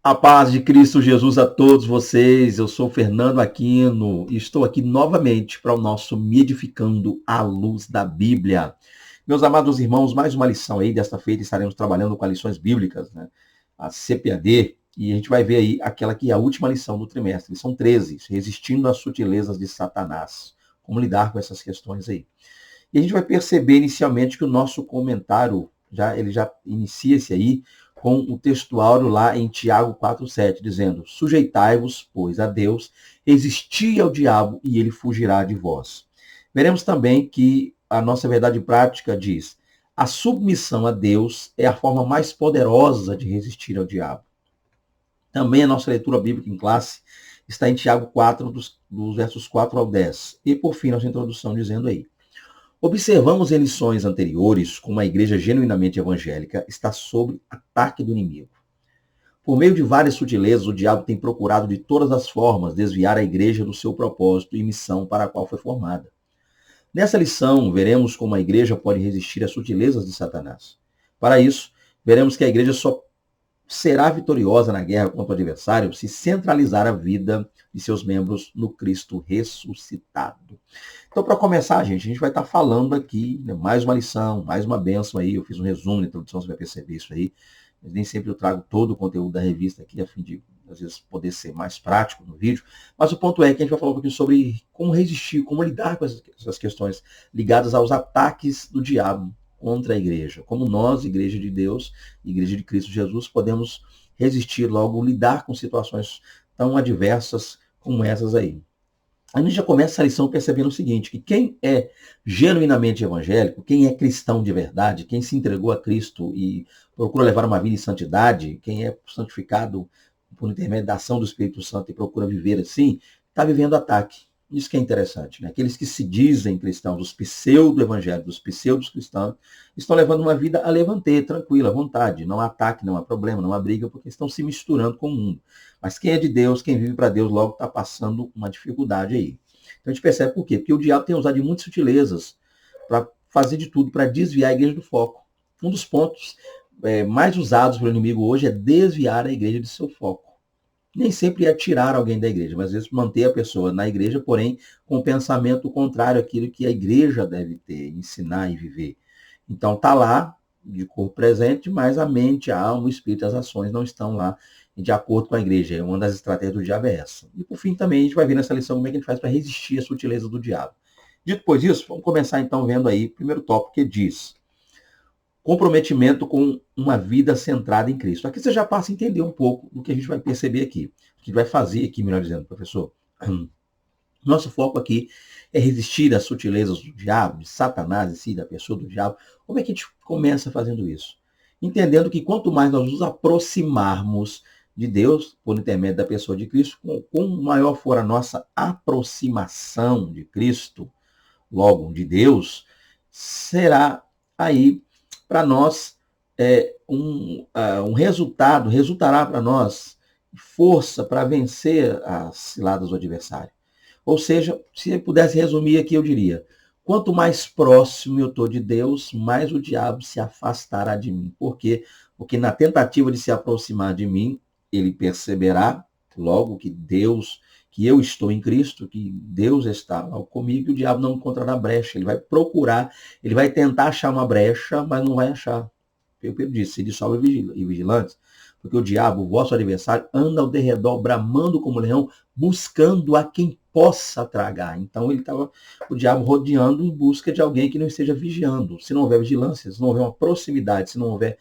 A paz de Cristo Jesus a todos vocês. Eu sou Fernando Aquino e estou aqui novamente para o nosso Me Edificando à Luz da Bíblia. Meus amados irmãos, mais uma lição aí. Desta feita estaremos trabalhando com as lições bíblicas, né? A CPAD, e a gente vai ver aí aquela que é a última lição do trimestre. Lição 13, resistindo às sutilezas de Satanás. Como lidar com essas questões aí. E a gente vai perceber inicialmente que o nosso comentário, ele já inicia-se aí com o textuário lá em Tiago 4,7, dizendo: sujeitai-vos, pois, a Deus, resisti ao diabo e ele fugirá de vós. Veremos também que a nossa verdade prática diz: a submissão a Deus é a forma mais poderosa de resistir ao diabo. Também a nossa leitura bíblica em classe está em Tiago 4, dos versos 4 ao 10. E por fim, nossa introdução dizendo aí: observamos em lições anteriores como a igreja genuinamente evangélica está sob ataque do inimigo. Por meio de várias sutilezas, o diabo tem procurado de todas as formas desviar a igreja do seu propósito e missão para a qual foi formada. Nessa lição, veremos como a igreja pode resistir às sutilezas de Satanás. Para isso, veremos que a igreja só será vitoriosa na guerra contra o adversário se centralizar a vida de seus membros no Cristo ressuscitado. Então, para começar, gente, a gente vai estar falando aqui, né, mais uma lição, mais uma bênção aí. Eu fiz um resumo na introdução, você vai perceber isso aí. Mas nem sempre eu trago todo o conteúdo da revista aqui, a fim de, às vezes, poder ser mais prático no vídeo. Mas o ponto é que a gente vai falar um pouquinho sobre como resistir, como lidar com essas questões ligadas aos ataques do diabo contra a igreja. Como nós, Igreja de Deus, Igreja de Cristo Jesus, podemos resistir, logo lidar com situações tão adversas como essas aí. A gente já começa a lição percebendo o seguinte, que quem é genuinamente evangélico, quem é cristão de verdade, quem se entregou a Cristo e procura levar uma vida em santidade, quem é santificado por intermédio da ação do Espírito Santo e procura viver assim, está vivendo ataque. Isso que é interessante, né? Aqueles que se dizem cristãos, os pseudo-evangélicos, os pseudos-cristãos, estão levando uma vida a levante, tranquila, à vontade. Não há ataque, não há problema, não há briga, porque estão se misturando com o mundo. Mas quem é de Deus, quem vive para Deus, logo está passando uma dificuldade aí. Então a gente percebe por quê? Porque o diabo tem usado de muitas sutilezas para fazer de tudo para desviar a igreja do foco. Um dos pontos mais usados pelo inimigo hoje é desviar a igreja de seu foco. Nem sempre é tirar alguém da igreja, mas às vezes manter a pessoa na igreja, porém com o pensamento contrário àquilo que a igreja deve ter, ensinar e viver. Então está lá, de corpo presente, mas a mente, a alma, o espírito, as ações não estão lá de acordo com a igreja. Uma das estratégias do diabo é essa. E por fim também a gente vai ver nessa lição como é que a gente faz para resistir às sutilezas do diabo. Dito pois isso, vamos começar então vendo aí o primeiro tópico que diz: comprometimento com uma vida centrada em Cristo. Aqui você já passa a entender um pouco do que a gente vai perceber aqui. O que a gente vai fazer aqui, melhor dizendo, professor. Nosso foco aqui é resistir às sutilezas do diabo, de Satanás em si, da pessoa do diabo. Como é que a gente começa fazendo isso? Entendendo que quanto mais nós nos aproximarmos de Deus, por intermédio da pessoa de Cristo, quanto maior for a nossa aproximação de Cristo, logo de Deus, será aí para nós um resultado, resultará para nós força para vencer as ciladas do adversário. Ou seja, se eu pudesse resumir aqui, eu diria: quanto mais próximo eu estou de Deus, mais o diabo se afastará de mim. Por quê? Porque na tentativa de se aproximar de mim, ele perceberá logo que eu estou em Cristo, que Deus está comigo, e o diabo não encontrará brecha. Ele vai procurar, ele vai tentar achar uma brecha, mas não vai achar. Pedro disse: sede sóbrios e vigilantes, porque o diabo, o vosso adversário, anda ao derredor, bramando como leão, buscando a quem possa tragar. Então ele estava, o diabo, rodeando em busca de alguém que não esteja vigiando. Se não houver vigilância, se não houver uma proximidade, se não houver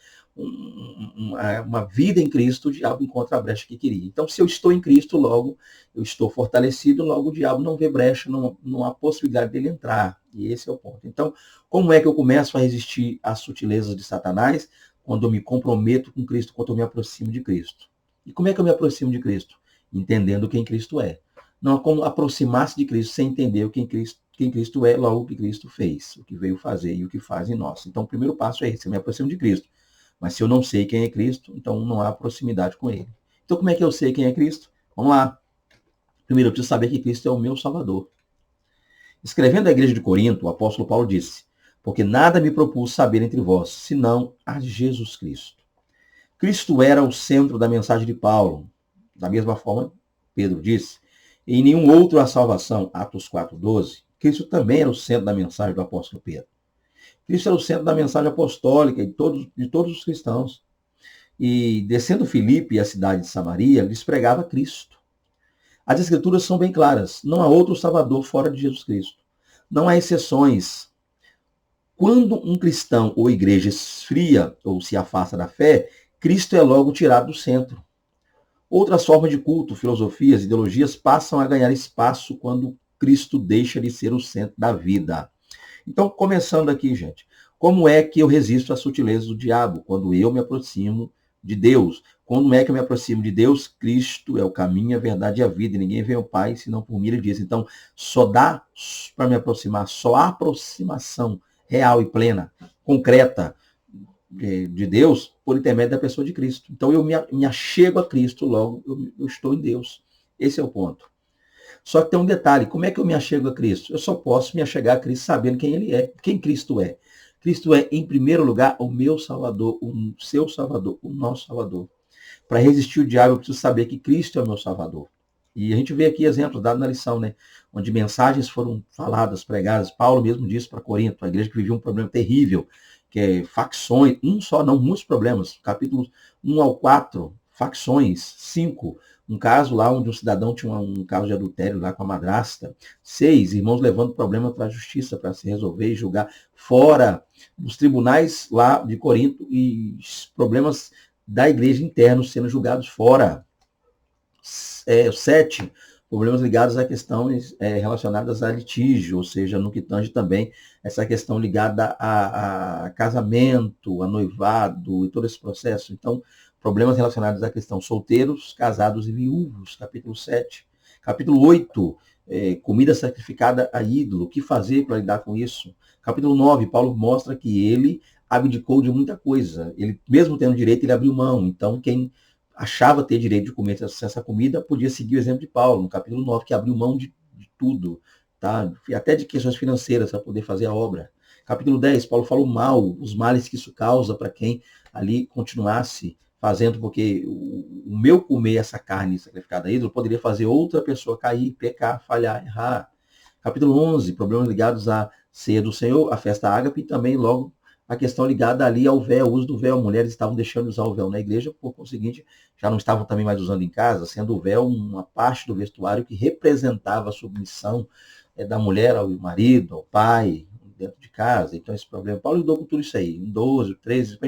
uma vida em Cristo, o diabo encontra a brecha que queria. Então, se eu estou em Cristo, logo eu estou fortalecido, logo o diabo não vê brecha, não há possibilidade dele entrar. E esse é o ponto. Então, como é que eu começo a resistir às sutilezas de Satanás? Quando eu me comprometo com Cristo, quando eu me aproximo de Cristo. E como é que eu me aproximo de Cristo? Entendendo quem Cristo é. Não há como aproximar-se de Cristo sem entender quem Cristo é, logo o que Cristo fez, o que veio fazer e o que faz em nós. Então, o primeiro passo é esse: eu me aproximo de Cristo. Mas se eu não sei quem é Cristo, então não há proximidade com ele. Então, como é que eu sei quem é Cristo? Vamos lá. Primeiro, eu preciso saber que Cristo é o meu Salvador. Escrevendo à igreja de Corinto, o apóstolo Paulo disse: porque nada me propus saber entre vós, senão a Jesus Cristo. Cristo era o centro da mensagem de Paulo. Da mesma forma, Pedro disse, em nenhum outro a salvação, Atos 4:12, Cristo também era o centro da mensagem do apóstolo Pedro. Cristo era o centro da mensagem apostólica de todos os cristãos. E descendo Filipe e a cidade de Samaria, lhes pregava Cristo. As escrituras são bem claras. Não há outro Salvador fora de Jesus Cristo. Não há exceções. Quando um cristão ou igreja esfria ou se afasta da fé, Cristo é logo tirado do centro. Outras formas de culto, filosofias, ideologias passam a ganhar espaço quando Cristo deixa de ser o centro da vida. Então, começando aqui, gente, como é que eu resisto às sutilezas do diabo quando eu me aproximo de Deus? Quando é que eu me aproximo de Deus? Cristo é o caminho, a verdade e a vida, e ninguém vê ao Pai senão por mim, ele diz. Então, só dá para me aproximar, só a aproximação real e plena, concreta de Deus, por intermédio da pessoa de Cristo. Então, eu me achego a Cristo, logo eu estou em Deus. Esse é o ponto. Só que tem um detalhe, como é que eu me achego a Cristo? Eu só posso me achegar a Cristo sabendo quem ele é, quem Cristo é. Cristo é, em primeiro lugar, o meu Salvador, o seu Salvador, o nosso Salvador. Para resistir o diabo, eu preciso saber que Cristo é o meu Salvador. E a gente vê aqui exemplos dados na lição, né? Onde mensagens foram faladas, pregadas. Paulo mesmo disse para Corinto, a igreja que vivia um problema terrível, que é facções, um só, não, muitos problemas. Capítulos 1 ao 4, facções. 5, um caso lá onde um cidadão tinha um caso de adultério lá com a madrasta. 6, irmãos levando problema para a justiça, para se resolver e julgar fora dos tribunais lá de Corinto e problemas da igreja interna sendo julgados fora. 7, problemas ligados a questões relacionadas a litígio, ou seja, no que tange também essa questão ligada a casamento, a noivado e todo esse processo. Então, problemas relacionados à questão solteiros, casados e viúvos, capítulo 7. Capítulo 8, comida sacrificada a ídolo, o que fazer para lidar com isso? Capítulo 9, Paulo mostra que ele abdicou de muita coisa. Ele, mesmo tendo direito, ele abriu mão. Então, quem achava ter direito de comer essa comida, podia seguir o exemplo de Paulo, no capítulo 9, que abriu mão de tudo, tá? Até de questões financeiras para poder fazer a obra. Capítulo 10, Paulo falou mal, os males que isso causa para quem ali continuasse fazendo, porque o meu comer essa carne sacrificada a ídolo poderia fazer outra pessoa cair, pecar, falhar, errar. Capítulo 11, problemas ligados à ceia do Senhor, a festa ágape e também logo a questão ligada ali ao véu, o uso do véu. Mulheres estavam deixando de usar o véu na igreja, por conseguinte, já não estavam também mais usando em casa, sendo o véu uma parte do vestuário que representava a submissão da mulher ao marido, ao pai, dentro de casa. Então, esse problema, Paulo lidou com tudo isso aí, em 12, 13,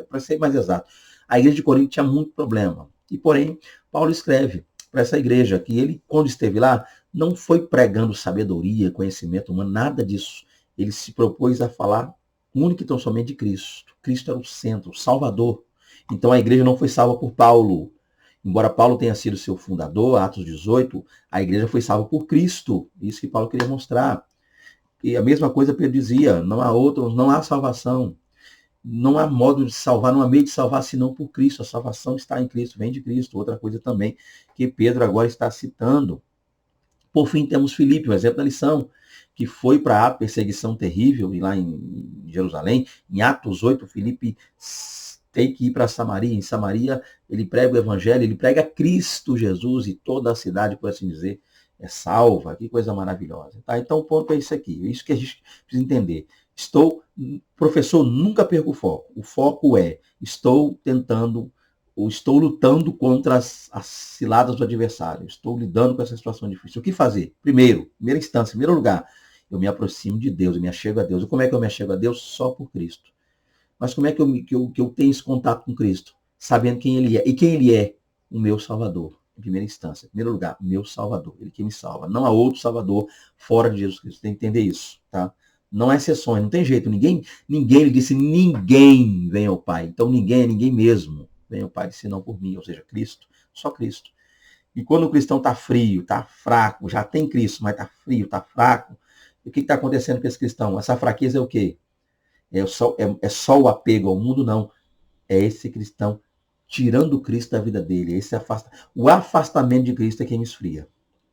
para ser mais exato. A igreja de Corinto tinha muito problema. E, porém, Paulo escreve para essa igreja que ele, quando esteve lá, não foi pregando sabedoria, conhecimento humano, nada disso. Ele se propôs a falar único e tão somente de Cristo. Cristo era o centro, o Salvador. Então a igreja não foi salva por Paulo. Embora Paulo tenha sido seu fundador, Atos 18, a igreja foi salva por Cristo. Isso que Paulo queria mostrar. E a mesma coisa Pedro dizia, não há outro, não há salvação. Não há modo de salvar, não há meio de salvar senão por Cristo. A salvação está em Cristo, vem de Cristo. Outra coisa também que Pedro agora está citando. Por fim, temos Filipe, o exemplo da lição, que foi para a perseguição terrível, e lá em Jerusalém, em Atos 8, Filipe tem que ir para Samaria. Em Samaria, ele prega o evangelho, ele prega Cristo Jesus, e toda a cidade, por assim dizer, é salva. Que coisa maravilhosa. Tá? Então, o ponto é isso aqui, é isso que a gente precisa entender. Professor, nunca perco o foco. O foco é, estou lutando contra as ciladas do adversário. Estou lidando com essa situação difícil. O que fazer? Primeira instância, em primeiro lugar, eu me aproximo de Deus, eu me achego a Deus. E como é que eu me achego a Deus? Só por Cristo. Mas como é que eu tenho esse contato com Cristo? Sabendo quem Ele é. E quem Ele é? O meu Salvador. Em primeira instância. Em primeiro lugar, meu Salvador. Ele que me salva. Não há outro Salvador fora de Jesus Cristo. Tem que entender isso, tá? Não há exceções, não tem jeito. Ele disse, ninguém vem ao Pai. Então ninguém mesmo vem ao Pai, senão por mim, ou seja, Cristo, só Cristo. E quando o cristão está frio, está fraco, já tem Cristo, mas está frio, está fraco, o que está acontecendo com esse cristão? Essa fraqueza é o quê? É só o apego ao mundo? Não. É esse cristão tirando Cristo da vida dele. O afastamento de Cristo é quem me esfria.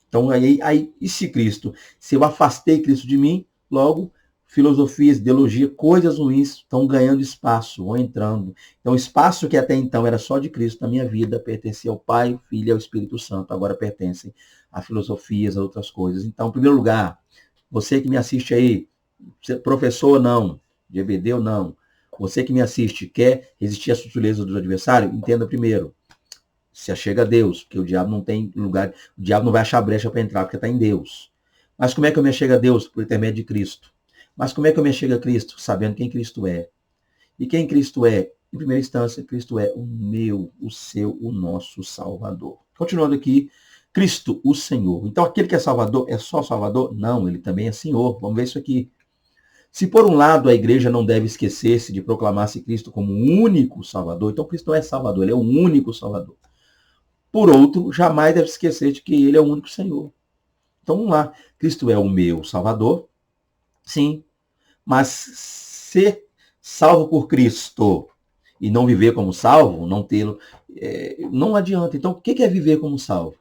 Então, e se eu afastei Cristo de mim, logo filosofias, ideologia, coisas ruins estão ganhando espaço, vão entrando. Então, o espaço que até então era só de Cristo na minha vida pertencia ao Pai, ao Filho e ao Espírito Santo, agora pertencem a filosofias, a outras coisas. Então, em primeiro lugar, você que me assiste aí, professor ou não, de EBD ou não, você que me assiste, quer resistir às sutilezas do adversário, entenda primeiro, se achega a Deus, porque o diabo não tem lugar, o diabo não vai achar brecha para entrar, porque está em Deus. Mas como é que eu me achego a Deus? Por intermédio de Cristo. Mas como é que eu me achego a Cristo? Sabendo quem Cristo é. E quem Cristo é? Em primeira instância, Cristo é o meu, o seu, o nosso Salvador. Continuando aqui, Cristo, o Senhor. Então, aquele que é Salvador é só Salvador? Não, ele também é Senhor. Vamos ver isso aqui. Se por um lado a igreja não deve esquecer-se de proclamar-se Cristo como o único Salvador, então Cristo não é Salvador, ele é o único Salvador. Por outro, jamais deve esquecer de que ele é o único Senhor. Então vamos lá, Cristo é o meu Salvador, sim, mas ser salvo por Cristo e não viver como salvo, não tê-lo, não adianta. Então o que é viver como salvo?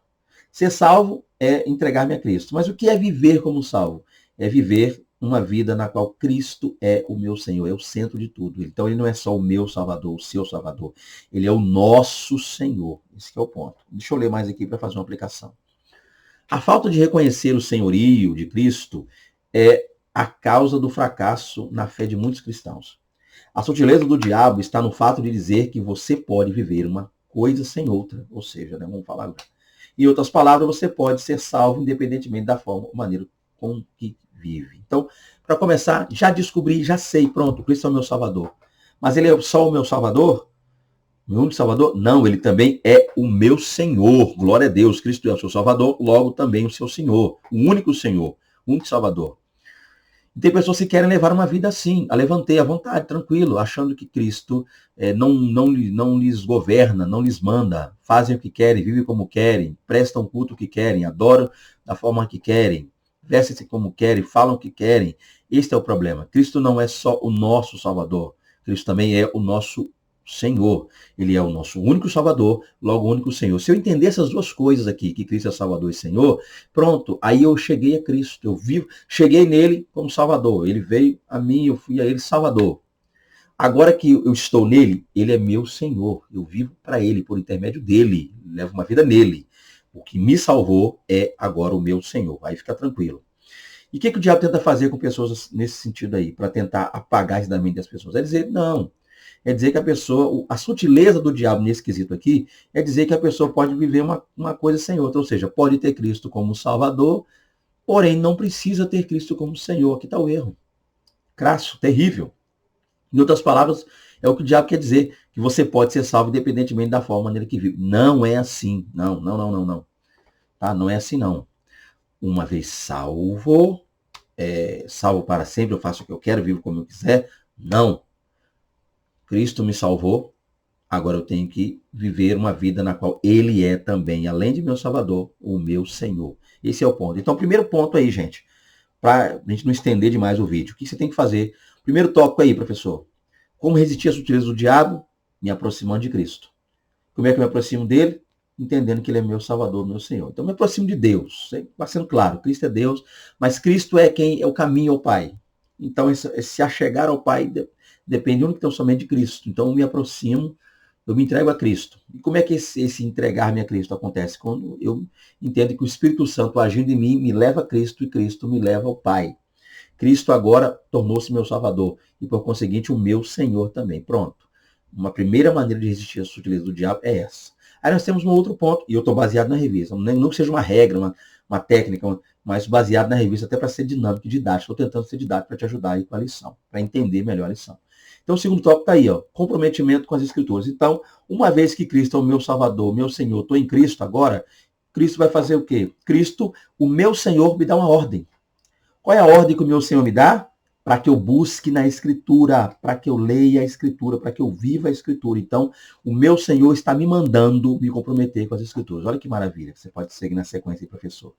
Ser salvo é entregar-me a Cristo. Mas o que é viver como salvo? É viver uma vida na qual Cristo é o meu Senhor, é o centro de tudo. Então ele não é só o meu Salvador, o seu Salvador. Ele é o nosso Senhor. Esse é o ponto. Deixa eu ler mais aqui para fazer uma aplicação. A falta de reconhecer o senhorio de Cristo é a causa do fracasso na fé de muitos cristãos. A sutileza do diabo está no fato de dizer que você pode viver uma coisa sem outra. Ou seja, né, vamos falar agora. Em outras palavras, você pode ser salvo independentemente da forma ou maneira com que vive. Então, para começar, já descobri, já sei, pronto, Cristo é o meu Salvador. Mas ele é só o meu Salvador? Meu único Salvador? Não, ele também é o meu Senhor. Glória a Deus, Cristo é o seu Salvador, logo também o seu Senhor. O único Senhor, o único Salvador. E tem pessoas que querem levar uma vida assim, a levantei à vontade, tranquilo, achando que Cristo não lhes governa, não lhes manda, fazem o que querem, vivem como querem, prestam culto o que querem, adoram da forma que querem, vestem-se como querem, falam o que querem. Este é o problema. Cristo não é só o nosso Salvador, Cristo também é o nosso Senhor. Ele é o nosso único Salvador, logo o único Senhor. Se eu entender essas duas coisas aqui, que Cristo é Salvador e Senhor, pronto, aí eu cheguei a Cristo. Eu vivo, cheguei nele como Salvador. Ele veio a mim, eu fui a ele Salvador. Agora que eu estou nele, ele é meu Senhor. Eu vivo para ele, por intermédio dele. Levo uma vida nele. O que me salvou é agora o meu Senhor. Aí fica tranquilo. E o que o diabo tenta fazer com pessoas nesse sentido aí? Para tentar apagar isso da mente das pessoas? É dizer, não. É dizer que a pessoa, a sutileza do diabo nesse quesito aqui, é dizer que a pessoa pode viver uma coisa sem outra. Ou seja, pode ter Cristo como Salvador, porém não precisa ter Cristo como Senhor. Aqui está o erro. Crasso, terrível. Em outras palavras, é o que o diabo quer dizer, que você pode ser salvo independentemente da forma, maneira que vive. Não é assim. Não. Tá? Não é assim, não. Uma vez salvo, salvo para sempre, eu faço o que eu quero, vivo como eu quiser. Não. Cristo me salvou, agora eu tenho que viver uma vida na qual ele é também, além de meu Salvador, o meu Senhor. Esse é o ponto. Então, primeiro ponto aí, gente, para a gente não estender demais o vídeo. O que você tem que fazer? Primeiro tópico aí, professor. Como resistir às sutilezas do diabo? Me aproximando de Cristo. Como é que eu me aproximo dele? Entendendo que ele é meu Salvador, meu Senhor. Então, eu me aproximo de Deus. Vai sendo claro, Cristo é Deus, mas Cristo é quem é o caminho ao Pai. Então, se achegar ao Pai depende único e somente de Cristo. Então, eu me aproximo, eu me entrego a Cristo. E como é que esse entregar-me a Cristo acontece? Quando eu entendo que o Espírito Santo agindo em mim me leva a Cristo e Cristo me leva ao Pai. Cristo agora tornou-se meu Salvador e, por conseguinte, o meu Senhor também. Pronto. Uma primeira maneira de resistir às sutilezas do diabo é essa. Aí nós temos um outro ponto, e eu estou baseado na revista. Não que seja uma regra, uma técnica, mas baseado na revista até para ser dinâmico e didático. Estou tentando ser didático para te ajudar aí com a lição, para entender melhor a lição. Então, o segundo tópico está aí, ó, comprometimento com as Escrituras. Então, uma vez que Cristo é o meu Salvador, meu Senhor, estou em Cristo agora, Cristo vai fazer o quê? Cristo, o meu Senhor, me dá uma ordem. Qual é a ordem que o meu Senhor me dá? Para que eu busque na Escritura, para que eu leia a Escritura, para que eu viva a Escritura. Então, o meu Senhor está me mandando me comprometer com as Escrituras. Olha que maravilha. Você pode seguir na sequência aí, professor.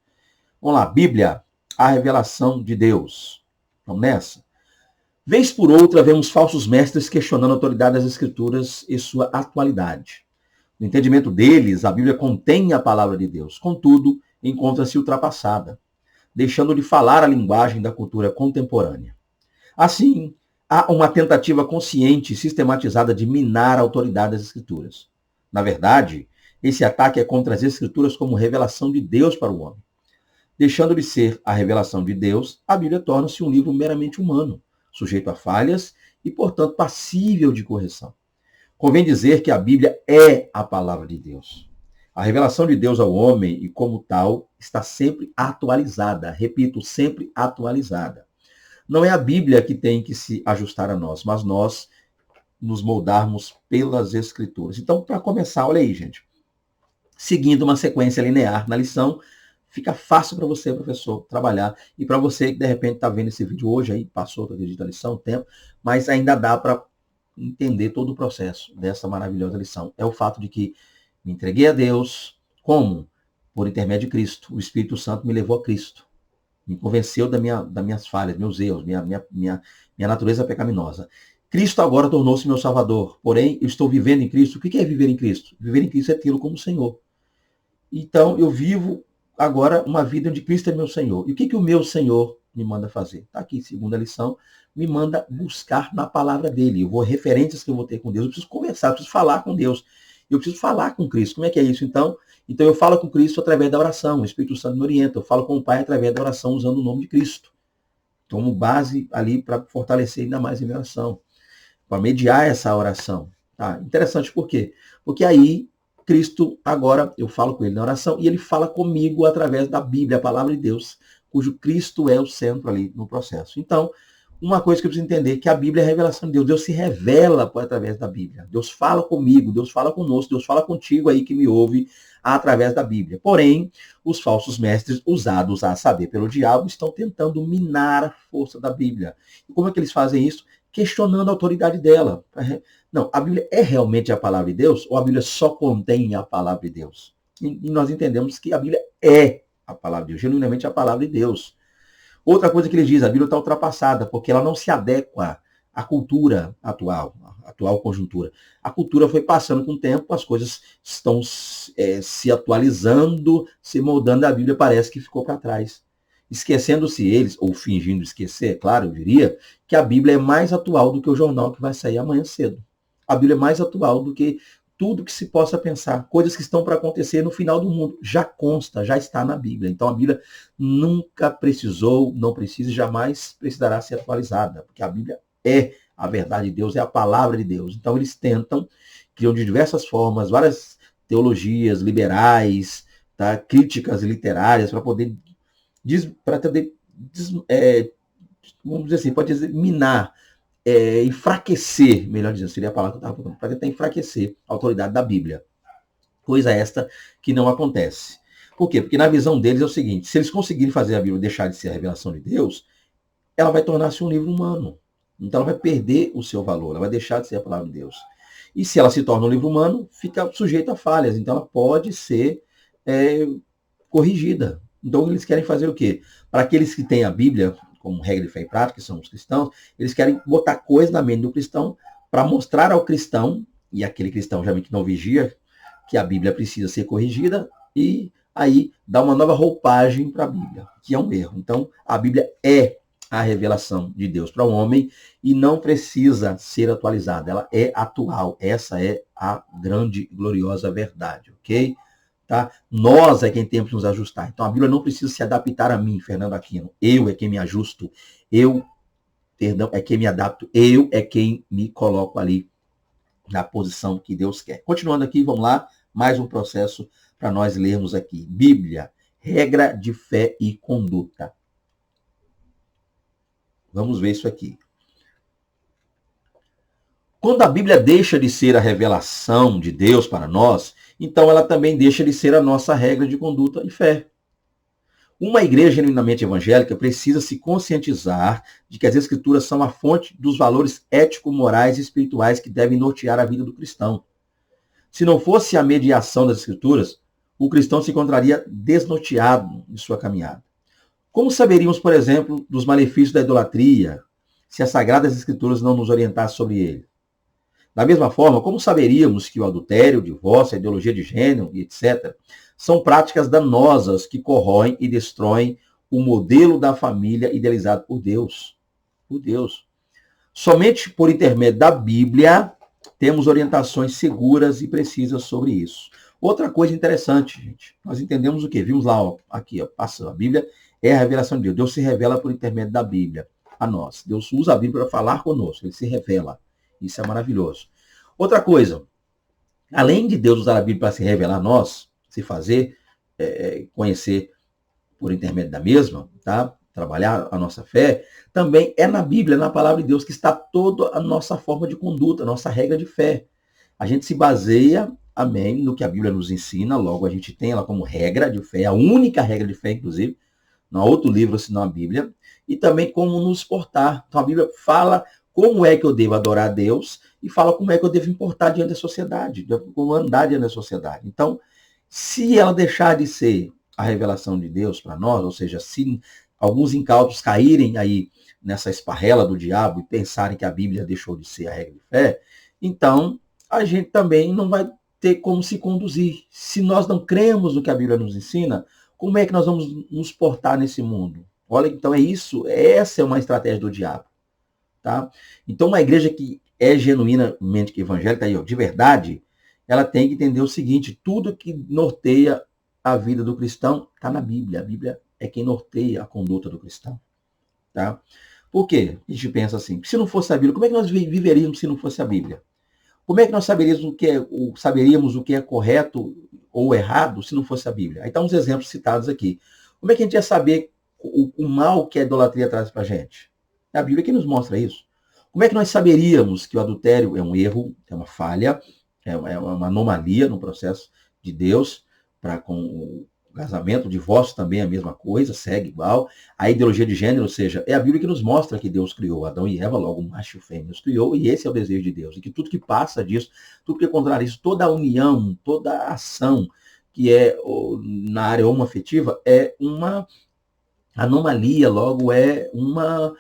Vamos lá. Bíblia, a revelação de Deus. Vamos nessa? Vez por outra, vemos falsos mestres questionando a autoridade das Escrituras e sua atualidade. No entendimento deles, a Bíblia contém a palavra de Deus. Contudo, encontra-se ultrapassada, deixando de falar a linguagem da cultura contemporânea. Assim, há uma tentativa consciente e sistematizada de minar a autoridade das Escrituras. Na verdade, esse ataque é contra as Escrituras como revelação de Deus para o homem. Deixando de ser a revelação de Deus, a Bíblia torna-se um livro meramente humano, sujeito a falhas e, portanto, passível de correção. Convém dizer que a Bíblia é a palavra de Deus. A revelação de Deus ao homem e, como tal, está sempre atualizada. Repito, sempre atualizada. Não é a Bíblia que tem que se ajustar a nós, mas nós nos moldarmos pelas Escrituras. Então, para começar, olha aí, gente. Seguindo uma sequência linear na lição, fica fácil para você, professor, trabalhar. E para você que, de repente, está vendo esse vídeo hoje, aí passou, acredito, a lição, o tempo, mas ainda dá para entender todo o processo dessa maravilhosa lição. É o fato de que me entreguei a Deus, como? Por intermédio de Cristo. O Espírito Santo me levou a Cristo. Me convenceu das minhas falhas, meus erros, minha natureza pecaminosa. Cristo agora tornou-se meu Salvador. Porém, eu estou vivendo em Cristo. O que é viver em Cristo? Viver em Cristo é tê-lo como Senhor. Então, eu vivo agora uma vida onde Cristo é meu Senhor. E o que o meu Senhor me manda fazer? Está aqui, segunda lição, me manda buscar na palavra dele. Eu vou referências que eu vou ter com Deus. Eu preciso conversar, eu preciso falar com Deus. Eu preciso falar com Cristo. Como é que é isso, então? Então eu falo com Cristo através da oração. O Espírito Santo me orienta. Eu falo com o Pai através da oração, usando o nome de Cristo. Tomo base ali para fortalecer ainda mais a minha oração. Para mediar essa oração. Tá? Interessante por quê? Porque aí Cristo, agora eu falo com ele na oração e ele fala comigo através da Bíblia, a palavra de Deus, cujo Cristo é o centro ali no processo. Então, uma coisa que eu preciso entender, que a Bíblia é a revelação de Deus. Deus se revela através da Bíblia. Deus fala comigo, Deus fala conosco, Deus fala contigo aí que me ouve através da Bíblia. Porém, os falsos mestres, usados a saber pelo diabo, estão tentando minar a força da Bíblia. E como é que eles fazem isso? Questionando a autoridade dela. Não, a Bíblia é realmente a palavra de Deus ou a Bíblia só contém a palavra de Deus? E nós entendemos que a Bíblia é a palavra de Deus, genuinamente a palavra de Deus. Outra coisa que ele diz, a Bíblia está ultrapassada, porque ela não se adequa à cultura atual, à atual conjuntura. A cultura foi passando com o tempo, as coisas estão se atualizando, se moldando, a Bíblia parece que ficou para trás. Esquecendo-se eles, ou fingindo esquecer, claro, eu diria, que a Bíblia é mais atual do que o jornal que vai sair amanhã cedo. A Bíblia é mais atual do que tudo que se possa pensar. Coisas que estão para acontecer no final do mundo. Já consta, já está na Bíblia. Então a Bíblia nunca precisou, não precisa e jamais precisará ser atualizada. Porque a Bíblia é a verdade de Deus, é a palavra de Deus. Então eles tentam, criam de diversas formas, várias teologias liberais, tá? Críticas literárias, para poder vamos dizer assim, pode dizer, minar, enfraquecer, melhor dizendo, seria a palavra que eu estava falando, para tentar enfraquecer a autoridade da Bíblia. Coisa esta que não acontece. Por quê? Porque na visão deles é o seguinte, se eles conseguirem fazer a Bíblia deixar de ser a revelação de Deus, ela vai tornar-se um livro humano. Então ela vai perder o seu valor, ela vai deixar de ser a palavra de Deus. E se ela se torna um livro humano, fica sujeita a falhas. Então ela pode ser corrigida. Então eles querem fazer o quê? Para aqueles que têm a Bíblia como regra de fé e prática, que são os cristãos, eles querem botar coisa na mente do cristão para mostrar ao cristão, e aquele cristão já que não vigia, que a Bíblia precisa ser corrigida, e aí dá uma nova roupagem para a Bíblia, que é um erro. Então, a Bíblia é a revelação de Deus para o homem e não precisa ser atualizada. Ela é atual. Essa é a grande e gloriosa verdade, ok? Tá? Nós é quem temos que nos ajustar. Então, a Bíblia não precisa se adaptar a mim, Fernando Aquino. Eu é quem me ajusto. É quem me adapto. Eu é quem me coloco ali na posição que Deus quer. Continuando aqui, vamos lá. Mais um processo para nós lermos aqui. Bíblia, regra de fé e conduta. Vamos ver isso aqui. Quando a Bíblia deixa de ser a revelação de Deus para nós, então ela também deixa de ser a nossa regra de conduta e fé. Uma igreja genuinamente evangélica precisa se conscientizar de que as Escrituras são a fonte dos valores ético-morais e espirituais que devem nortear a vida do cristão. Se não fosse a mediação das Escrituras, o cristão se encontraria desnorteado em sua caminhada. Como saberíamos, por exemplo, dos malefícios da idolatria, se as Sagradas Escrituras não nos orientassem sobre ele? Da mesma forma, como saberíamos que o adultério, o divórcio, a ideologia de gênero e etc. são práticas danosas que corroem e destroem o modelo da família idealizado por Deus? por Deus. Somente por intermédio da Bíblia temos orientações seguras e precisas sobre isso. Outra coisa interessante, gente, nós entendemos o quê? Vimos lá, ó, aqui, ó, passando. A Bíblia é a revelação de Deus. Deus se revela por intermédio da Bíblia a nós. Deus usa a Bíblia para falar conosco. Ele se revela. Isso é maravilhoso. Outra coisa, além de Deus usar a Bíblia para se revelar a nós, se fazer conhecer por intermédio da mesma, tá? Trabalhar a nossa fé, também é na Bíblia, na palavra de Deus, que está toda a nossa forma de conduta, a nossa regra de fé. A gente se baseia, amém, no que a Bíblia nos ensina, logo a gente tem ela como regra de fé, a única regra de fé, inclusive, não há outro livro senão a Bíblia, e também como nos portar. Então a Bíblia fala como é que eu devo adorar a Deus e fala como é que eu devo importar diante da sociedade, como andar diante da sociedade. Então, se ela deixar de ser a revelação de Deus para nós, ou seja, se alguns incautos caírem aí nessa esparrela do diabo e pensarem que a Bíblia deixou de ser a regra de fé, então a gente também não vai ter como se conduzir. Se nós não cremos no que a Bíblia nos ensina, como é que nós vamos nos portar nesse mundo? Olha, então essa é uma estratégia do diabo. Tá? Então uma igreja que é genuinamente evangélica, aí, ó, de verdade, ela tem que entender o seguinte: tudo que norteia a vida do cristão está na Bíblia. A Bíblia é quem norteia a conduta do cristão. Tá? Por quê? A gente pensa assim, se não fosse a Bíblia, como é que nós viveríamos se não fosse a Bíblia? Como é que nós saberíamos o que é correto ou errado se não fosse a Bíblia? Aí estão uns exemplos citados aqui. Como é que a gente ia saber o mal que a idolatria traz para a gente? É a Bíblia que nos mostra isso. Como é que nós saberíamos que o adultério é um erro, é uma falha, é uma anomalia no processo de Deus, para com o casamento, o divórcio também é a mesma coisa, segue igual. A ideologia de gênero, ou seja, é a Bíblia que nos mostra que Deus criou Adão e Eva, logo macho e fêmea os criou, e esse é o desejo de Deus. E que tudo que passa disso, tudo que é contrário a isso, toda a união, toda a ação que é na área homoafetiva é uma anomalia, logo é uma,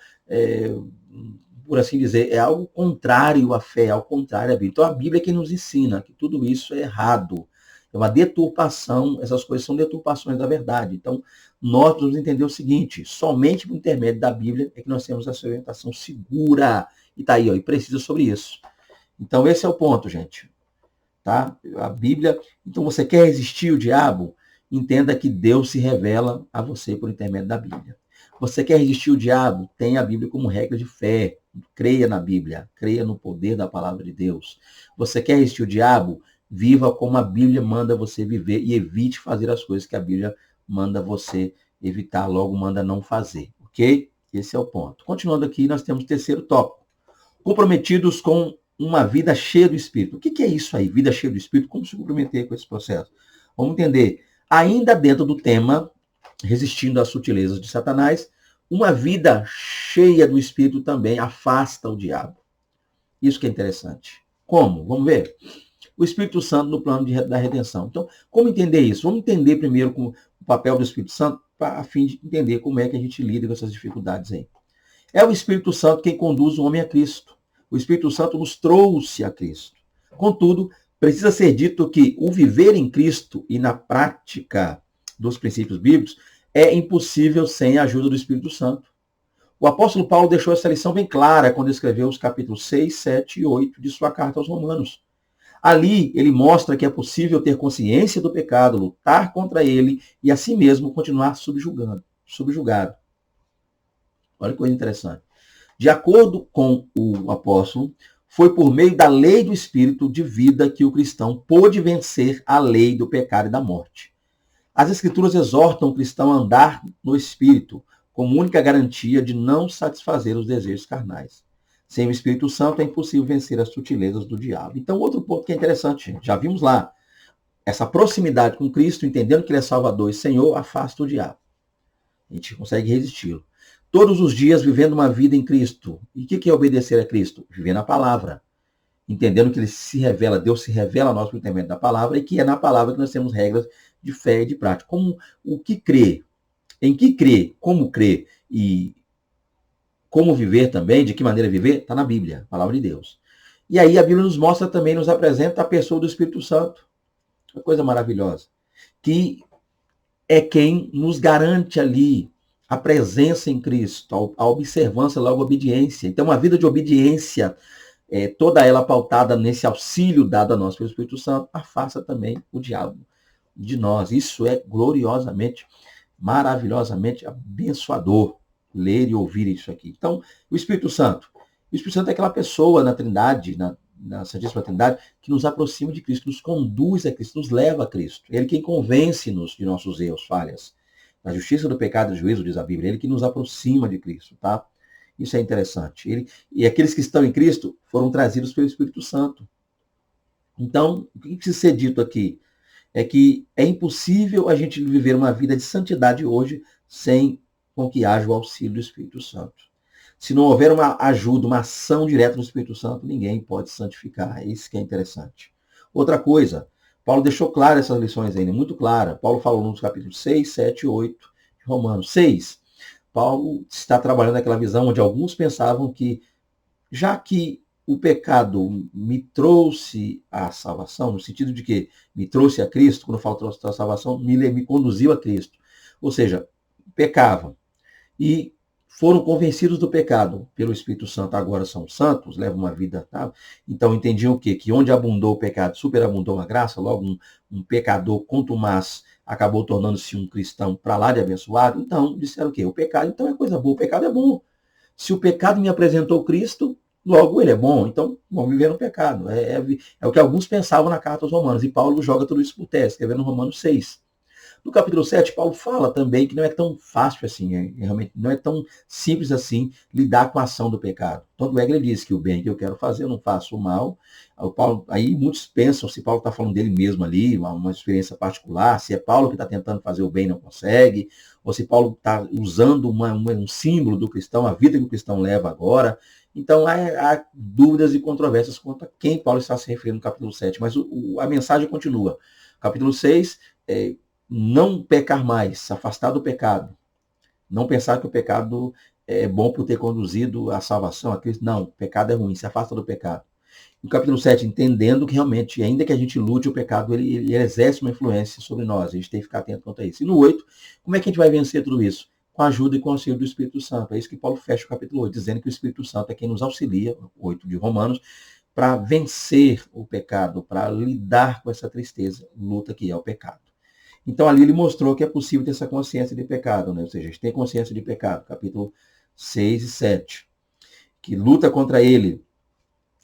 por assim dizer, é algo contrário à fé, ao contrário à Bíblia. Então a Bíblia é que nos ensina que tudo isso é errado. É uma deturpação, essas coisas são deturpações da verdade. Então, nós precisamos entender o seguinte: somente por intermédio da Bíblia é que nós temos essa orientação segura. E tá aí, ó, e precisa sobre isso. Então, esse é o ponto, gente. Tá? A Bíblia. Então, você quer resistir o diabo? Entenda que Deus se revela a você por intermédio da Bíblia. Você quer resistir o diabo? Tenha a Bíblia como regra de fé. Creia na Bíblia. Creia no poder da palavra de Deus. Você quer resistir o diabo? Viva como a Bíblia manda você viver e evite fazer as coisas que a Bíblia manda você evitar, logo manda não fazer, ok? Esse é o ponto. Continuando aqui, nós temos o terceiro tópico. Comprometidos com uma vida cheia do Espírito. O que é isso aí, vida cheia do Espírito? Como se comprometer com esse processo? Vamos entender. Ainda dentro do tema, resistindo às sutilezas de Satanás, uma vida cheia do Espírito também afasta o diabo. Isso que é interessante. Como? Vamos ver. O Espírito Santo no plano da redenção. Então, como entender isso? Vamos entender primeiro com o papel do Espírito Santo, a fim de entender como é que a gente lida com essas dificuldades aí. É o Espírito Santo quem conduz o homem a Cristo. O Espírito Santo nos trouxe a Cristo. Contudo, precisa ser dito que o viver em Cristo e na prática dos princípios bíblicos é impossível sem a ajuda do Espírito Santo. O apóstolo Paulo deixou essa lição bem clara quando escreveu os capítulos 6, 7 e 8 de sua carta aos Romanos. Ali, ele mostra que é possível ter consciência do pecado, lutar contra ele e, assim mesmo, continuar subjugado. Olha que coisa interessante. De acordo com o apóstolo, foi por meio da lei do Espírito de vida que o cristão pôde vencer a lei do pecado e da morte. As Escrituras exortam o cristão a andar no Espírito, como única garantia de não satisfazer os desejos carnais. Sem o Espírito Santo é impossível vencer as sutilezas do diabo. Então, outro ponto que é interessante, gente, já vimos lá, essa proximidade com Cristo, entendendo que Ele é Salvador e Senhor, afasta o diabo. A gente consegue resisti-lo. Todos os dias vivendo uma vida em Cristo. E o que é obedecer a Cristo? Viver na palavra. Entendendo que Ele se revela, Deus se revela a nós por intermédio da palavra e que é na palavra que nós temos regras de fé e de prática. Como o que crer, em que crer, como crer e como viver também, de que maneira viver, está na Bíblia, a palavra de Deus. E aí a Bíblia nos mostra também, nos apresenta a pessoa do Espírito Santo. Uma coisa maravilhosa. Que é quem nos garante ali a presença em Cristo, a observância, logo a obediência. Então, uma vida de obediência, toda ela pautada nesse auxílio dado a nós pelo Espírito Santo, afasta também o diabo de nós. Isso é gloriosamente, maravilhosamente abençoador, ler e ouvir isso aqui. Então, o Espírito Santo é aquela pessoa na Trindade, na Santíssima Trindade, que nos aproxima de Cristo, que nos conduz a Cristo, nos leva a Cristo. Ele quem convence-nos de nossos erros, falhas, da justiça, do pecado e do juízo, diz a Bíblia. Ele que nos aproxima de Cristo, tá? Isso é interessante. E aqueles que estão em Cristo foram trazidos pelo Espírito Santo. Então, o que precisa ser dito aqui? É que é impossível a gente viver uma vida de santidade hoje sem com que haja o auxílio do Espírito Santo. Se não houver uma ajuda, uma ação direta do Espírito Santo, ninguém pode santificar. É isso que é interessante. Outra coisa, Paulo deixou claro essas lições ainda, muito clara. Paulo falou nos capítulos 6, 7 e 8 de Romanos. 6, Paulo está trabalhando aquela visão onde alguns pensavam que, já que o pecado me trouxe a salvação, no sentido de que me trouxe a Cristo, quando eu falo trouxe a salvação, me conduziu a Cristo. Ou seja, pecavam e foram convencidos do pecado pelo Espírito Santo, agora são santos, levam uma vida, tá? Então entendiam o quê? Que onde abundou o pecado, superabundou a graça, logo um pecador contumaz acabou tornando-se um cristão para lá de abençoado. Então disseram o quê? O pecado então é coisa boa, o pecado é bom. Se o pecado me apresentou Cristo, logo ele é bom, então vamos viver no pecado. É o que alguns pensavam na carta aos Romanos, e Paulo joga tudo isso por terra, escrevendo no Romanos 6. No capítulo 7, Paulo fala também que não é tão fácil assim, realmente não é tão simples assim lidar com a ação do pecado. Tanto é que ele diz que o bem que eu quero fazer, eu não faço o mal. Aí muitos pensam se Paulo está falando dele mesmo ali, uma experiência particular, se é Paulo que está tentando fazer o bem e não consegue, ou se Paulo está usando um símbolo do cristão, a vida que o cristão leva agora. Então há dúvidas e controvérsias quanto a quem Paulo está se referindo no capítulo 7, mas a mensagem continua. Capítulo 6, não pecar mais, se afastar do pecado. Não pensar que o pecado é bom por ter conduzido à salvação, a Cristo. Não, o pecado é ruim, se afasta do pecado. No capítulo 7, entendendo que realmente, ainda que a gente lute, o pecado ele exerce uma influência sobre nós. A gente tem que ficar atento quanto a isso. E no 8, como é que a gente vai vencer tudo isso? Com a ajuda e com o auxílio do Espírito Santo. É isso que Paulo fecha o capítulo 8, dizendo que o Espírito Santo é quem nos auxilia, 8 de Romanos, para vencer o pecado, para lidar com essa tristeza, luta que é o pecado. Então, ali ele mostrou que é possível ter essa consciência de pecado, né? Ou seja, a gente tem consciência de pecado, capítulo 6 e 7, que luta contra ele,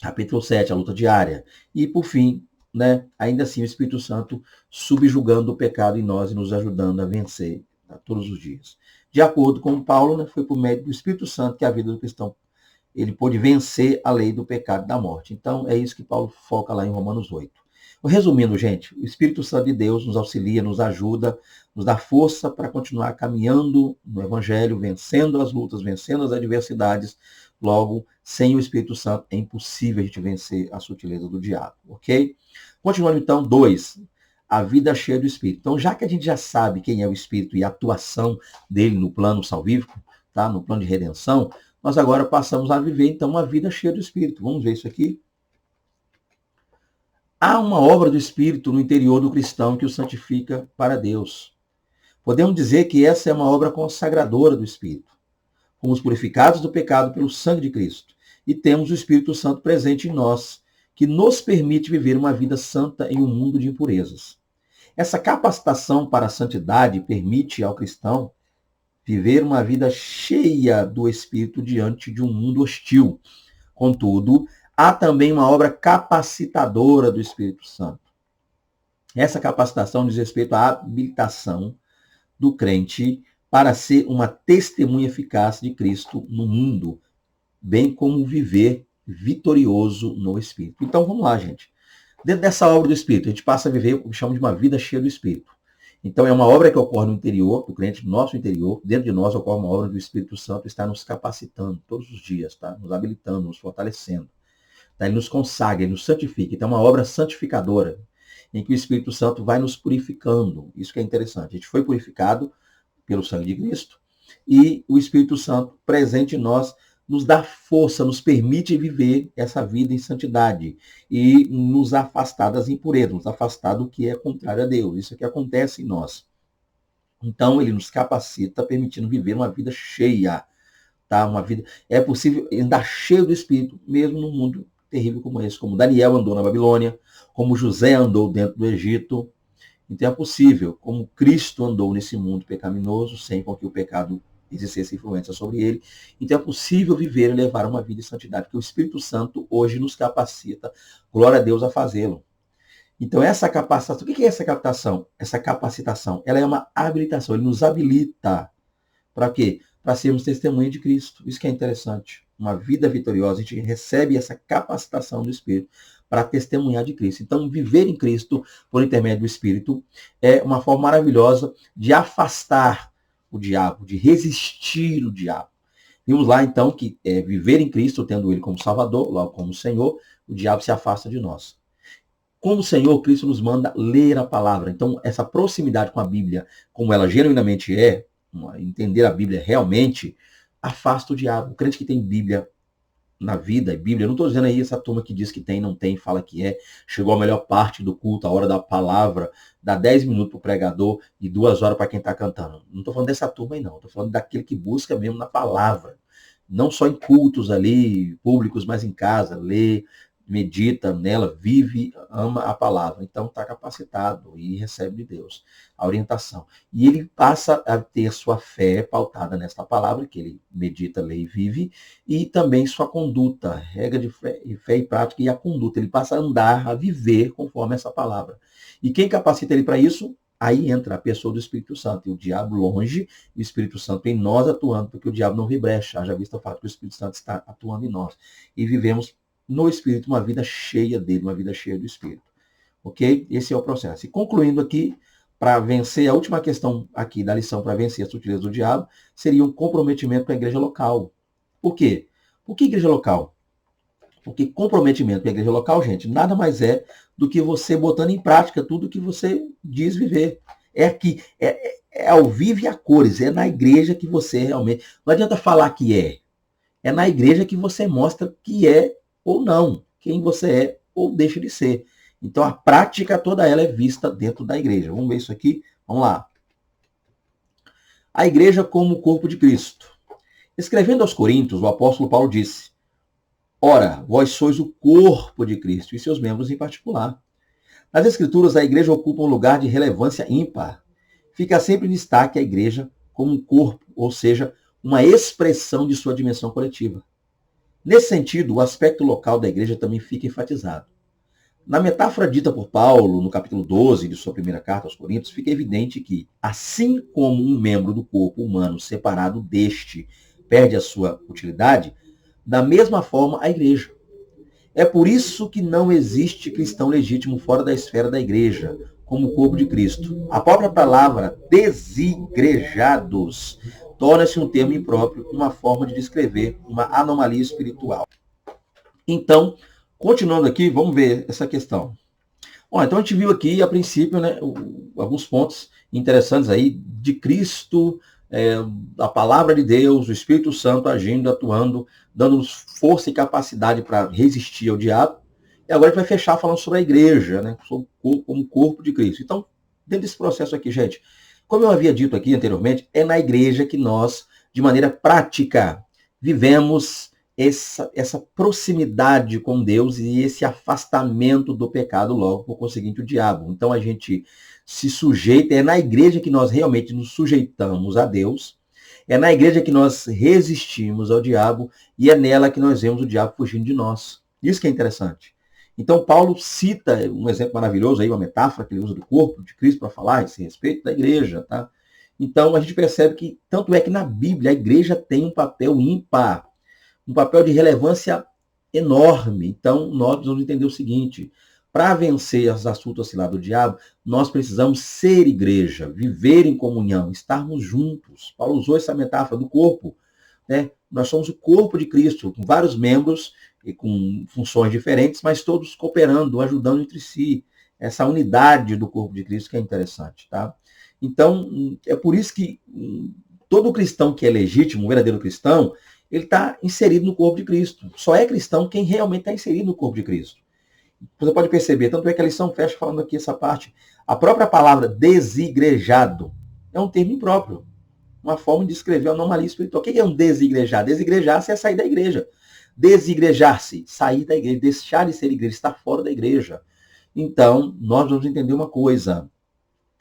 capítulo 7, a luta diária. E, por fim, né, ainda assim, o Espírito Santo subjugando o pecado em nós e nos ajudando a vencer, tá, todos os dias. De acordo com Paulo, né, foi por meio do Espírito Santo que a vida do cristão ele pôde vencer a lei do pecado e da morte. Então, é isso que Paulo foca lá em Romanos 8. Resumindo, gente, o Espírito Santo de Deus nos auxilia, nos ajuda, nos dá força para continuar caminhando no Evangelho, vencendo as lutas, vencendo as adversidades. Logo, sem o Espírito Santo é impossível a gente vencer a sutileza do diabo, ok? Continuando então, 2, a vida cheia do Espírito. Então, já que a gente já sabe quem é o Espírito e a atuação dele no plano salvífico, tá? No plano de redenção, nós agora passamos a viver então uma vida cheia do Espírito. Vamos ver isso aqui? Há uma obra do Espírito no interior do cristão que o santifica para Deus. Podemos dizer que essa é uma obra consagradora do Espírito. Fomos purificados do pecado pelo sangue de Cristo e temos o Espírito Santo presente em nós, que nos permite viver uma vida santa em um mundo de impurezas. Essa capacitação para a santidade permite ao cristão viver uma vida cheia do Espírito diante de um mundo hostil. Contudo, há também uma obra capacitadora do Espírito Santo. Essa capacitação diz respeito à habilitação do crente para ser uma testemunha eficaz de Cristo no mundo, bem como viver vitorioso no Espírito. Então vamos lá, gente. Dentro dessa obra do Espírito, a gente passa a viver o que chamamos de uma vida cheia do Espírito. Então é uma obra que ocorre no interior, do crente, no nosso interior. Dentro de nós ocorre uma obra do Espírito Santo, está nos capacitando todos os dias, tá? Nos habilitando, nos fortalecendo. Ele nos consagra, ele nos santifica. Então é uma obra santificadora, em que o Espírito Santo vai nos purificando. Isso que é interessante. A gente foi purificado pelo sangue de Cristo e o Espírito Santo presente em nós nos dá força, nos permite viver essa vida em santidade e nos afastar das impurezas, nos afastar do que é contrário a Deus. Isso é que acontece em nós. Então, ele nos capacita, permitindo viver uma vida cheia, tá? Uma vida é possível andar cheio do Espírito, mesmo num mundo terrível como esse, como Daniel andou na Babilônia, como José andou dentro do Egito. Então é possível, como Cristo andou nesse mundo pecaminoso, sem com que o pecado exercesse influência sobre ele. Então é possível viver e levar uma vida de santidade, porque o Espírito Santo hoje nos capacita, glória a Deus, a fazê-lo. Então essa capacitação, o que é essa captação? Essa capacitação, ela é uma habilitação, ele nos habilita para quê? Para sermos testemunha de Cristo. Isso que é interessante. Uma vida vitoriosa, a gente recebe essa capacitação do Espírito para testemunhar de Cristo. Então, viver em Cristo, por intermédio do Espírito, é uma forma maravilhosa de afastar o diabo, de resistir o diabo. Vimos lá, então, que viver em Cristo, tendo Ele como Salvador, logo como Senhor, o diabo se afasta de nós. Como Senhor, Cristo nos manda ler a palavra. Então, essa proximidade com a Bíblia, como ela genuinamente é, entender a Bíblia realmente, afasta o diabo. O crente que tem Bíblia na vida, Bíblia, eu não estou dizendo aí essa turma que diz que tem, não tem, fala que é, chegou a melhor parte do culto, a hora da palavra, dá 10 minutos para o pregador e 2 horas para quem está cantando. Não estou falando dessa turma aí não, estou falando daquele que busca mesmo na palavra. Não só em cultos ali, públicos, mas em casa, lê, medita nela, vive, ama a palavra. Então está capacitado e recebe de Deus a orientação. E ele passa a ter sua fé pautada nesta palavra, que ele medita, lê e vive, e também sua conduta, regra de fé e prática e a conduta. Ele passa a andar, a viver conforme essa palavra. E quem capacita ele para isso? Aí entra a pessoa do Espírito Santo, e o diabo longe, e o Espírito Santo em nós atuando, porque o diabo não vê brecha. Já visto o fato que o Espírito Santo está atuando em nós. E vivemos no Espírito, uma vida cheia dele, uma vida cheia do Espírito. Ok? Esse é o processo. E concluindo aqui, para vencer, a última questão aqui da lição para vencer a sutileza do diabo, seria um comprometimento com a igreja local. Por quê? Por que igreja local? Porque comprometimento com a igreja local, gente, nada mais é do que você botando em prática tudo que você diz viver. É aqui, é ao vivo e a cores, é na igreja que você realmente... Não adianta falar que é na igreja que você mostra que é ou não, quem você é ou deixa de ser. Então a prática toda ela é vista dentro da igreja. Vamos ver isso aqui? Vamos lá. A igreja como o corpo de Cristo. Escrevendo aos Coríntios, o apóstolo Paulo disse: ora, vós sois o corpo de Cristo e seus membros em particular. Nas Escrituras, a igreja ocupa um lugar de relevância ímpar. Fica sempre em destaque a igreja como um corpo, ou seja, uma expressão de sua dimensão coletiva. Nesse sentido, o aspecto local da igreja também fica enfatizado. Na metáfora dita por Paulo, no capítulo 12 de sua primeira carta aos Coríntios, fica evidente que, assim como um membro do corpo humano separado deste perde a sua utilidade, da mesma forma a igreja. É por isso que não existe cristão legítimo fora da esfera da igreja, como o corpo de Cristo. A própria palavra desigrejados torna-se um termo impróprio, uma forma de descrever uma anomalia espiritual. Então, continuando aqui, vamos ver essa questão. Bom, então a gente viu aqui, a princípio, né, alguns pontos interessantes aí de Cristo, a palavra de Deus, o Espírito Santo agindo, atuando, dando-nos força e capacidade para resistir ao diabo. E agora a gente vai fechar falando sobre a igreja, né, como corpo de Cristo. Então, dentro desse processo aqui, gente, como eu havia dito aqui anteriormente, é na igreja que nós, de maneira prática, vivemos essa proximidade com Deus e esse afastamento do pecado, logo, por conseguinte, o diabo. Então, a gente se sujeita, é na igreja que nós realmente nos sujeitamos a Deus, é na igreja que nós resistimos ao diabo e é nela que nós vemos o diabo fugindo de nós. Isso que é interessante. Então, Paulo cita um exemplo maravilhoso, aí, uma metáfora que ele usa do corpo de Cristo para falar a esse respeito da igreja. Tá? Então, a gente percebe que, tanto é que na Bíblia, a igreja tem um papel ímpar, um papel de relevância enorme. Então, nós precisamos entender o seguinte: para vencer as astutas ciladas do diabo, nós precisamos ser igreja, viver em comunhão, estarmos juntos. Paulo usou essa metáfora do corpo. Né? Nós somos o corpo de Cristo, com vários membros e com funções diferentes, mas todos cooperando, ajudando entre si. Essa unidade do corpo de Cristo que é interessante. Tá? Então, é por isso que todo cristão que é legítimo, um verdadeiro cristão, ele está inserido no corpo de Cristo. Só é cristão quem realmente está inserido no corpo de Cristo. Você pode perceber, tanto é que a lição fecha falando aqui essa parte. A própria palavra desigrejado é um termo impróprio, uma forma de descrever a anomalia espiritual. O que é um desigrejar? Desigrejar-se é sair da igreja. Desigrejar-se, sair da igreja, deixar de ser igreja, estar fora da igreja. Então, nós vamos entender uma coisa.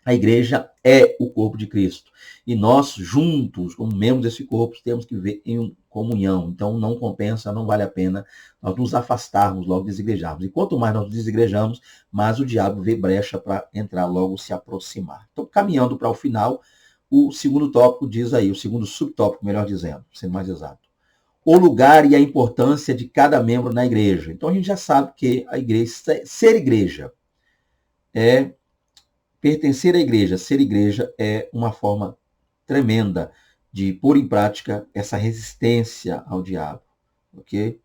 A igreja é o corpo de Cristo. E nós, juntos, como membros desse corpo, temos que viver em comunhão. Então, não compensa, não vale a pena nós nos afastarmos, logo desigrejarmos. E quanto mais nós desigrejamos, mais o diabo vê brecha para entrar, logo se aproximar. Então, caminhando para o final, o segundo tópico diz aí, o segundo subtópico, melhor dizendo, sendo mais exato. O lugar e a importância de cada membro na igreja. Então, a gente já sabe que a igreja, ser igreja, é pertencer à igreja, ser igreja é uma forma tremenda de pôr em prática essa resistência ao diabo, ok?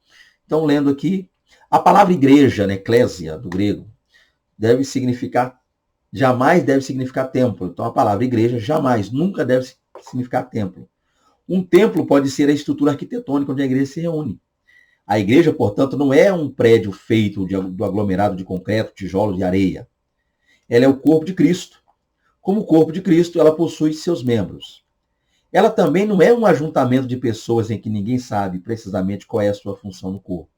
Então, lendo aqui, a palavra igreja, né, eclésia, do grego, jamais deve significar templo. Então, a palavra igreja jamais, nunca deve significar templo. Um templo pode ser a estrutura arquitetônica onde a igreja se reúne. A igreja, portanto, não é um prédio feito do aglomerado de concreto, tijolos e areia. Ela é o corpo de Cristo. Como corpo de Cristo, ela possui seus membros. Ela também não é um ajuntamento de pessoas em que ninguém sabe precisamente qual é a sua função no corpo.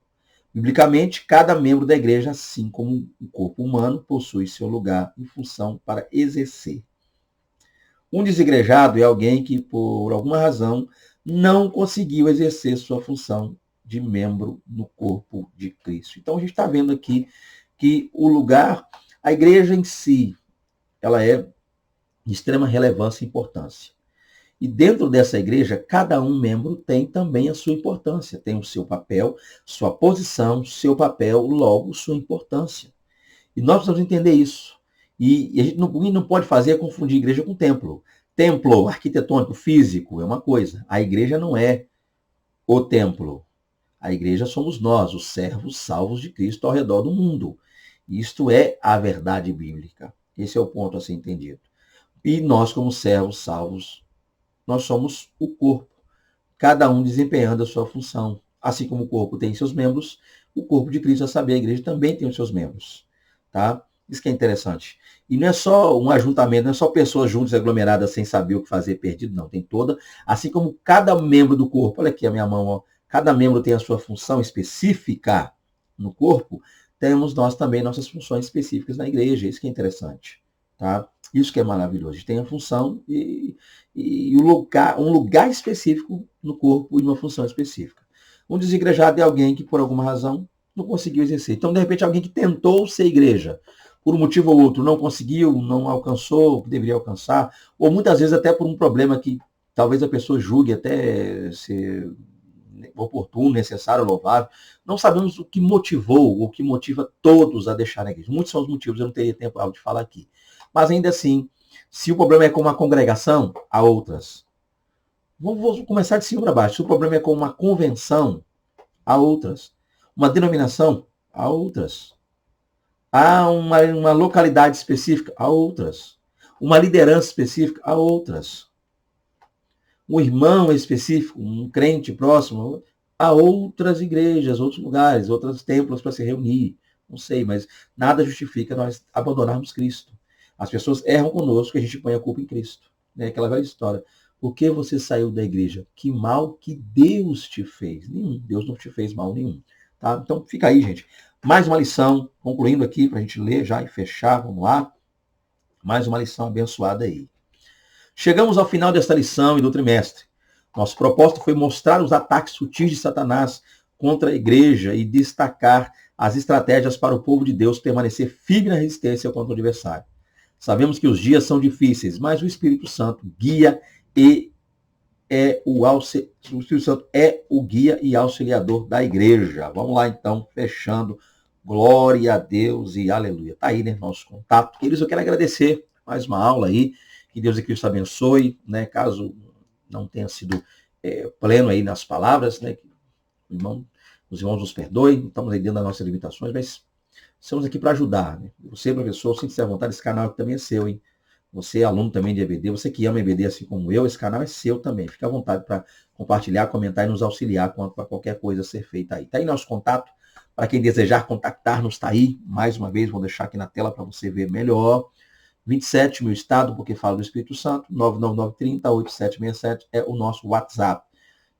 Biblicamente, cada membro da igreja, assim como o corpo humano, possui seu lugar e função para exercer. Um desigrejado é alguém que, por alguma razão, não conseguiu exercer sua função de membro no corpo de Cristo. Então, a gente está vendo aqui que o lugar, a igreja em si, ela é de extrema relevância e importância. E dentro dessa igreja, cada um membro tem também a sua importância, tem o seu papel, sua posição, seu papel, logo sua importância. E nós precisamos entender isso. E a gente não pode fazer é confundir igreja com templo. Templo arquitetônico, físico, é uma coisa. A igreja não é o templo. A igreja somos nós, os servos salvos de Cristo ao redor do mundo. Isto é a verdade bíblica. Esse é o ponto a ser entendido. E nós, como servos salvos, nós somos o corpo, cada um desempenhando a sua função. Assim como o corpo tem seus membros, o corpo de Cristo, a saber, a igreja também tem os seus membros. Tá? Isso que é interessante. E não é só um ajuntamento, não é só pessoas juntas aglomeradas sem saber o que fazer, perdido, não. Tem toda, assim como cada membro do corpo, olha aqui a minha mão, ó, cada membro tem a sua função específica no corpo, temos nós também nossas funções específicas na igreja. Isso que é interessante. Tá? Isso que é maravilhoso. A gente tem a função e um lugar específico no corpo e uma função específica. Um desigrejado é alguém que, por alguma razão, não conseguiu exercer. Então, de repente, alguém que tentou ser igreja, por um motivo ou outro, não conseguiu, não alcançou o que deveria alcançar, ou muitas vezes até por um problema que talvez a pessoa julgue até ser oportuno, necessário, louvável. Não sabemos o que motivou, ou o que motiva todos a deixar a igreja. Muitos são os motivos, eu não teria tempo de falar aqui. Mas ainda assim, se o problema é com uma congregação, há outras. Vamos começar de cima para baixo. Se o problema é com uma convenção, há outras. Uma denominação, há outras. Há uma localidade específica, há outras. Uma liderança específica, há outras. Um irmão específico, um crente próximo, há outras igrejas, outros lugares, outros templos para se reunir. Não sei, mas nada justifica nós abandonarmos Cristo. As pessoas erram conosco, a gente põe a culpa em Cristo. Né? Aquela velha história. Por que você saiu da igreja? Que mal que Deus te fez? Nenhum. Deus não te fez mal nenhum. Tá? Então fica aí, gente. Mais uma lição, concluindo aqui, para a gente ler já e fechar. Vamos lá. Mais uma lição abençoada aí. Chegamos ao final desta lição e do trimestre. Nosso propósito foi mostrar os ataques sutis de Satanás contra a igreja e destacar as estratégias para o povo de Deus permanecer firme na resistência contra o adversário. Sabemos que os dias são difíceis, mas o Espírito Santo guia e o Espírito Santo é o guia e auxiliador da igreja. Vamos lá então, fechando. Glória a Deus e aleluia. Está aí, né, nosso contato. Queridos, eu quero agradecer mais uma aula aí. Que Deus e Cristo abençoe, né? Caso não tenha sido pleno aí nas palavras, né? Que os irmãos nos perdoem, estamos aí dentro das nossas limitações, mas estamos aqui para ajudar. Né? Você, professor, sinta-se à vontade, esse canal aqui também é seu, hein? Você é aluno também de EBD, você que ama EBD assim como eu, esse canal é seu também. Fique à vontade para compartilhar, comentar e nos auxiliar quanto a qualquer coisa a ser feita aí. Está aí nosso contato, para quem desejar contactar-nos, está aí. Mais uma vez, vou deixar aqui na tela para você ver melhor. 27, meu estado, porque falo do Espírito Santo, 99930-8767 é o nosso WhatsApp.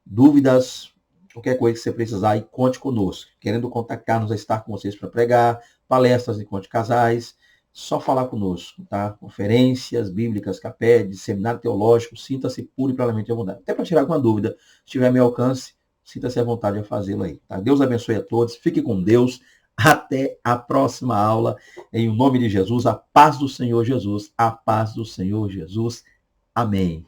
Dúvidas, qualquer coisa que você precisar, e conte conosco. Querendo contactar-nos a estar com vocês para pregar, palestras, encontros de casais, só falar conosco, tá? Conferências bíblicas, CAPED, seminário teológico, sinta-se puro e plenamente à vontade. Até para tirar alguma dúvida, se tiver meu alcance, sinta-se à vontade de fazê-lo aí, tá? Deus abençoe a todos, fique com Deus, até a próxima aula, em nome de Jesus, a paz do Senhor Jesus, a paz do Senhor Jesus, amém.